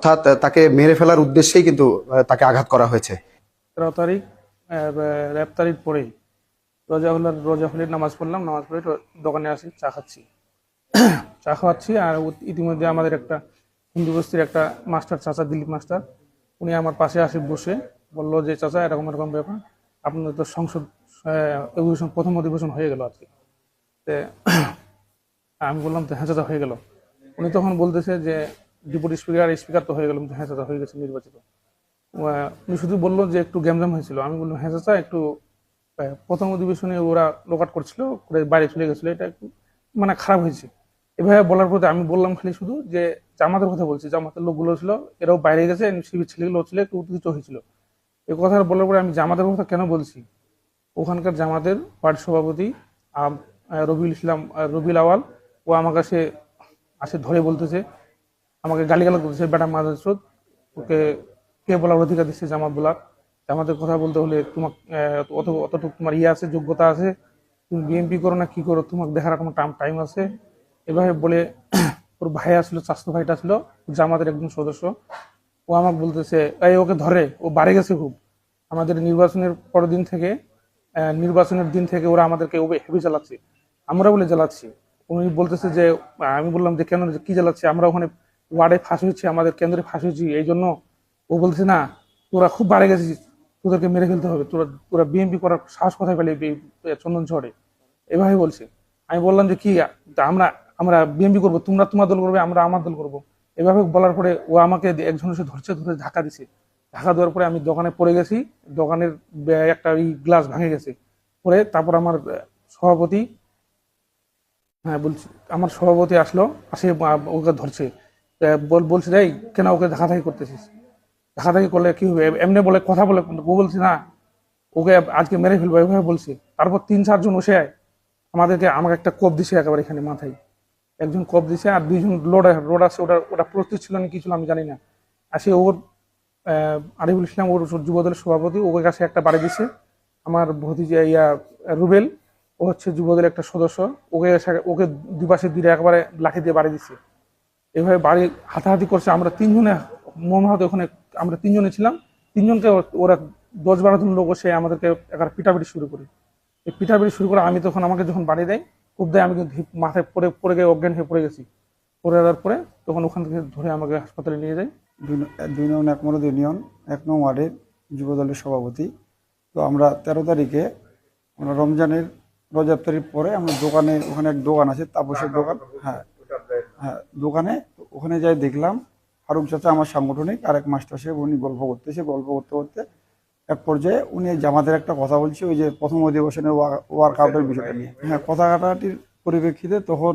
অর্থাৎ তাকে মেরে ফেলার উদ্দেশ্যেই কিন্তু তাকে আঘাত করা হয়েছে। 13 তারিখ ইফতারির পরেই রোজা হলের নামাজ পড়লাম, নামাজ পড়ে দোকানে আসি, চা খাচ্ছি। চা খাওয়াচ্ছি আর ইতিমধ্যে আমাদের একটা হিন্দু বস্তির একটা মাস্টার, চাচা দিলীপ মাস্টার, উনি আমার পাশে আসে বসে বললো যে চাচা এরকম এরকম ব্যাপার, আপনাদের তো সংসদ অধিবেশন, প্রথম অধিবেশন হয়ে গেল আজকে। তে আমি বললাম তো হ্যাঁ চাচা হয়ে গেল। উনি তখন বলতেছে যে ডেপুটি স্পিকার স্পিকার তো হয়ে গেল, হ্যাঁ চাচা হয়ে গেছে নির্বাচিত। উনি শুধু বললো যে একটু গ্যামজাম হয়েছিল। আমি বললাম হ্যাঁ চাচা একটু প্রথম অধিবেশনে ওরা লোকাট করছিল, করে বাইরে চলে গেছিল, এটা একটু মানে খারাপ হয়েছে। এভাবে বলার পরে আমি বললাম খালি শুধু যে জামাতের কথা বলছি, জামাতের লোকগুলো ছিল এরাও বাইরে গেছে, শিবির ছেলেগুলো ছিল একটু উত্তেজিত হয়েছিল। এই কথা বলার পরে আমি জামাতের কথা কেন বলছি, ওখানকার জামাতের ওয়ার্ড সভাপতি রবিউল ইসলাম, রবিউল আওয়াল, ও আমার কাছে আসে ধরে বলতেছে, আমাকে গালিগালাজ করতেছে, বেটা মাদ্রাসা, ওকে কে বলার অধিকার দিচ্ছে জামাত বলার? জামাতের কথা বলতে হলে তোমার অতটুকু তোমার ইয়ে আছে, যোগ্যতা আছে, তুমি বিএনপি করো না কি করো, তোমাকে দেখার কোনো টাইম আছে? এভাবে বলে ওর ভাই আসলো, স্বাস্থ্য ভাইটা আসলো, জামাতের একজন সদস্য, ও আমাকে বলতেছে এই ওকে ধরে, ও বাড়ে গেছে খুব। আমাদের নির্বাচনের পরের দিন থেকে, নির্বাচনের দিন থেকে ওরা আমাদেরকে হেভি চালাচ্ছে, আমরা বলে জ্বালাচ্ছি। উনি বলতেছে যে, আমি বললাম যে কেন, কি জ্বালাচ্ছে, আমরা ওখানে ওয়ার্ডে ফাঁস হয়েছি, আমাদের কেন্দ্রে ফাঁস হয়েছি এই জন্য। ও বলতেছে না, তোরা খুব বাড়ে গেছিস, তোদেরকে মেরে ফেলতে হবে, তোরা তোরা বিএনপি করার সাহস কোথায় পেলে চন্দন শহরে, এভাবে বলছে। আমি বললাম যে কি, আমরা আমরা বিএনপি করবো, তোমরা তোমার দল করবে, আমরা আমার দল করবো। এভাবে বলার পরে ও আমাকে একজন এসে ধরে ধাক্কা দিছে। ধাক্কা দেওয়ার পরে আমি দোকানে পড়ে গেছি, দোকানের একটা ওই গ্লাস ভাঙে গেছে। পরে তারপর আমার সভাপতি, হ্যাঁ বলছি, আমার সভাপতি আসলো, আসে ওকে ধরছে, বলছে এই কেন ওকে ধাক্কাধাক্কি করতেছিস, ধাক্কাধাক্কি করলে কি হবে, এমনি বলে কথা বলে, ও বলছে না ওকে আজকে মেরে ফেলবো, এভাবে বলছে। তারপর 3-4 জন বসে আমাকে একটা কোপ দিছে একেবারে এখানে মাথায়, একজন কোপ দিছে, আর 2জন রোড আছে, ওটা ওটা প্রস্তুত ছিল না কি ছিল আমি জানি না। আসে ওর আরিফুল ইসলাম, ওর যুবদলের সভাপতি, ওকে কাছে একটা বাড়ি দিছে। আমার ভতিজা রুবেল, ও হচ্ছে যুবদলের একটা সদস্য, ওকে দুপাশে দুইটা একবারে লাঠি দিয়ে বাড়ি দিচ্ছে। এভাবে বাড়ি হাতাহাতি করছে। আমরা 3জনে মহামত, ওখানে আমরা 3জনে ছিলাম, 3জনকে ওরা 10-12 জন লোক এসে আমাদেরকে একবার পিটাপিটি শুরু করে। এই পিটাপিটি শুরু করে আমি তখন, আমাকে যখন বাড়ি দেয়, খুব দেয়, আমি কিন্তু মাথায় পড়ে গিয়ে অজ্ঞান হয়ে পড়ে গেছি। পড়ে যাওয়ার পরে তখন ওখান থেকে ধরে আমাকে হাসপাতালে নিয়ে যায়। 2 নং একমরদ ইউনিয়ন 1 নং ওয়ার্ডের যুবদলের সভাপতি। তো আমরা 13 তারিখে আমরা রমজানের রোজা ইফতারির পরে আমরা দোকানে, ওখানে এক দোকান আছে, তাপসের দোকান, হ্যাঁ হ্যাঁ, দোকানে ওখানে যাই দেখলাম ফারুক চাচা আমার সাংগঠনিক আরেক মাস্টার সাহেব, উনি গল্প করতে করতে এক পর্যায়ে উনি জামাতের একটা কথা বলছে, ওই যে প্রথম অধিবেশনের ওয়ার্কআউটের বিষয়টা নিয়ে, হ্যাঁ, কথা কাটাকাটির পরিপ্রেক্ষিতে তখন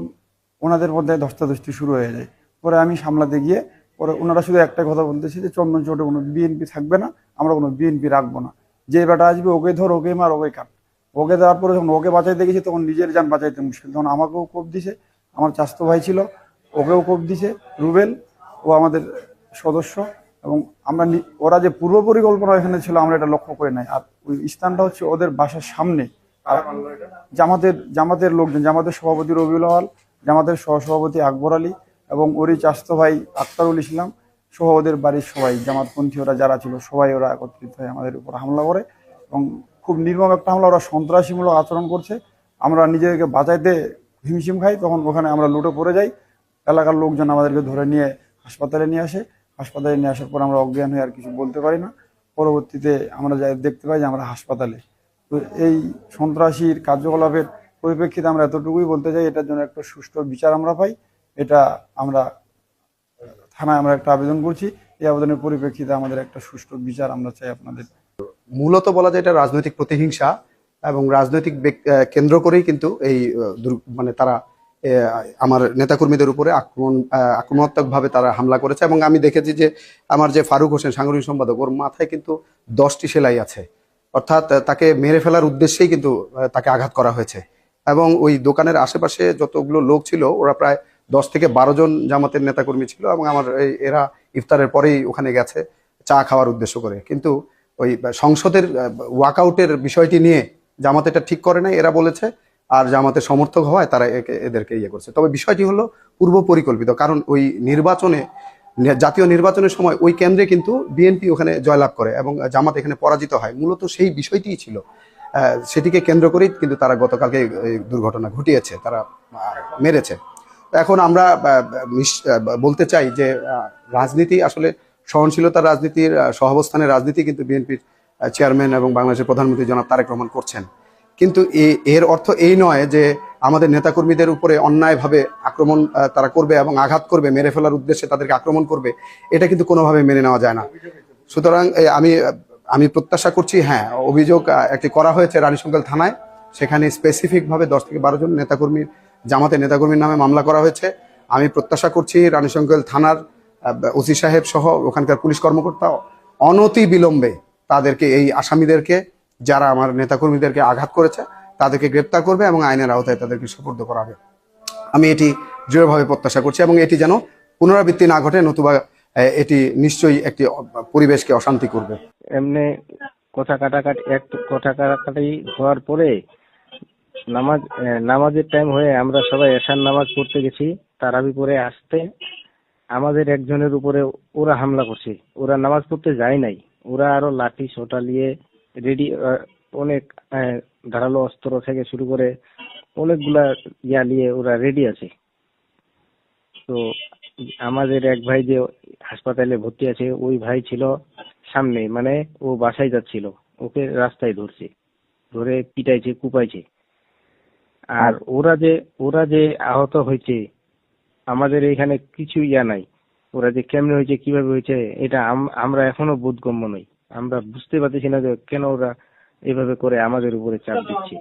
ওনাদের মধ্যে ধস্তাধস্তি শুরু হয়ে যায়। পরে আমি সামলাতে গিয়ে পরে ওনারা শুধু একটা কথা বলতেছে যে চন্দন চটে কোনো বিএনপি থাকবে না, আমরা কোনো বিএনপি রাখবো না, যে বেটা আসবে ওকে ধর, ওকে মার, ওকে কাট। ওকে দেওয়ার পরে যখন ওকে বাঁচাইতে গেছি তখন নিজের যান বাঁচাইতে মুশকিল, তখন আমাকেও কোপ দিছে, আমার চাচাতো ভাই ছিল ওকেও কোপ দিছে, রুবেল, ও আমাদের সদস্য। এবং আমরা ওরা যে পূর্ব পরিকল্পনা এখানে ছিল আমরা এটা লক্ষ্য করে নাই। আর ওই স্থানটা হচ্ছে ওদের বাসার সামনে। আর জামাতের লোকজন, জামাতের সভাপতি রবিউল আওয়াল, জামাতের সহসভাপতি আকবর আলী এবং ওরই চাচাতো ভাই আক্তারুল ইসলাম সহ ওদের বাড়ির সবাই জামাতপন্থী ওরা যারা ছিল সবাই ওরা একত্রিত হয়ে আমাদের উপর হামলা করে এবং খুব নির্মম একটা হামলা, ওরা সন্ত্রাসীমূলক আচরণ করছে। আমরা নিজেদেরকে বাঁচাইতে হিমশিম খাই, তখন ওখানে আমরা লুটে পড়ে যাই। এলাকার লোকজন আমাদেরকে ধরে নিয়ে হাসপাতালে নিয়ে আসে। হাসপাতালে নিয়ে আসার পর আমরা অজ্ঞান হয়ে আর কিছু বলতে পারি না। পরবর্তীতে আমরা যাই দেখতে পাই যে আমরা হাসপাতালে। তো এই সন্ত্রাসীর কার্যকলাপের পরিপ্রেক্ষিতে আমরা এতটুকুই বলতে চাই, এটার জন্য একটা সুষ্ঠু বিচার আমরা পাই। এটা আমরা থানায় আমরা একটা আবেদন করছি, এই আবেদনের পরিপ্রেক্ষিতে আমাদের একটা সুষ্ঠু বিচার আমরা চাই আপনাদের। মূলত বলা যায় এটা রাজনৈতিক প্রতিহিংসা এবং রাজনৈতিক কেন্দ্র করেই কিন্তু এই মানে তারা আমার নেতাকর্মীদের উপরে আক্রমণাত্মক ভাবে তারা হামলা করেছে। এবং আমি দেখেছি যে আমার যে ফারুক হোসেন সাংগঠনিক সম্পাদক, ওর মাথায় কিন্তু 10টি সেলাই আছে, অর্থাৎ তাকে মেরে ফেলার উদ্দেশ্যেই কিন্তু তাকে আঘাত করা হয়েছে। এবং ওই দোকানের আশেপাশে যতগুলো লোক ছিল ওরা প্রায় 10 থেকে 12 জন জামাতের নেতাকর্মী ছিল এবং আমার এরা ইফতারের পরেই ওখানে গেছে চা খাওয়ার উদ্দেশ্য করে। কিন্তু ওই সংসদের ওয়াকআউটের বিষয়টি নিয়ে জামাত এটা ঠিক করে নাই, এরা বলেছে, আর জামাতের সমর্থক হওয়ায় তারা এদেরকে ইয়ে করছে। তবে বিষয়টি হলো পূর্ব পরিকল্পিত, কারণ ওই নির্বাচনে জাতীয় নির্বাচনের সময় ওই কেন্দ্রে কিন্তু বিএনপি ওখানে জয়লাভ করে এবং জামাত এখানে পরাজিত হয়। মূলত সেই বিষয়টিই ছিল, সেটিকে কেন্দ্র করেই কিন্তু তারা গতকালকে এই দুর্ঘটনা ঘটিয়েছে, তারা মেরেছে। এখন আমরা বলতে চাই যে রাজনীতি আসলে সহনশীলতার রাজনীতির, সহাবস্থানের রাজনীতি কিন্তু বিএনপির চেয়ারম্যান এবং বাংলাদেশের প্রধানমন্ত্রী জনাব তারেক রহমান করছেন। কিন্তু এর অর্থ এই নয় যে আমাদের নেতাকর্মীদের উপরে অন্যায়ভাবে আক্রমণ তারা করবে এবং আঘাত করবে, মেরে ফেলার উদ্দেশ্যে তাদেরকে আক্রমণ করবে, এটা কিন্তু কোনোভাবে মেনে নেওয়া যায় না। সুতরাং আমি প্রত্যাশা করছি, হ্যাঁ, অভিযোগ একটি করা হয়েছে রানীশঙ্কল থানায়, সেখানে স্পেসিফিকভাবে 10 থেকে 12 জন নেতাকর্মীর, জামাতের নেতাকর্মীর নামে মামলা করা হয়েছে। আমি প্রত্যাশা করছি রানীশঙ্কল থানার ওসি সাহেব সহ ওখানকার পুলিশ কর্মকর্তা অনতি বিলম্বে তাদেরকে, এই আসামিদেরকে যারা আমার নেতাকর্মীদেরকে আঘাত করেছে তাদেরকে গ্রেপ্তার করবে এবং আইনের আওতায় তাদেরকে সুপর্দ করা হবে। আমি এটি দৃঢ়ভাবে প্রত্যাশা করছি এবং এটি যেন পুনরাবৃত্তি না ঘটে, নতুবা এটি নিশ্চয়ই একটি পরিবেশকে অশান্তি করবে। এমনি কথা কাটাকাটি হওয়ার পরে নামাজের টাইম হয়ে আমরা সবাই এশার নামাজ পড়তে গেছি। তারাবি পরে আসতে আমাদের একজনের উপরে ওরা হামলা করছে। ওরা নামাজ পড়তে যায় নাই, ওরা আরো লাঠি সোটা নিয়ে রেডি, অনেক ধারালো অস্ত্র থেকে শুরু করে অনেকগুলা নিয়ে ওরা রেডি আছে। তো আমাদের এক ভাই যে হাসপাতালে ভর্তি আছে, ওই ভাই ছিল সামনে, মানে ও বাসায় যাচ্ছিল, ওকে রাস্তায় ধরে পিটাইছে, কুপাইছে। আর ওরা যে আহত হয়েছে, আমাদের এখানে কিছু নাই। ওরা যে কেমনে হয়েছে, কিভাবে হয়েছে, এটা আমরা এখনো বোধগম্য নই। আমরা বুঝতে পারতেছি না যে কেন ওরা এভাবে করে আমাদের উপরে চাপ দিচ্ছে।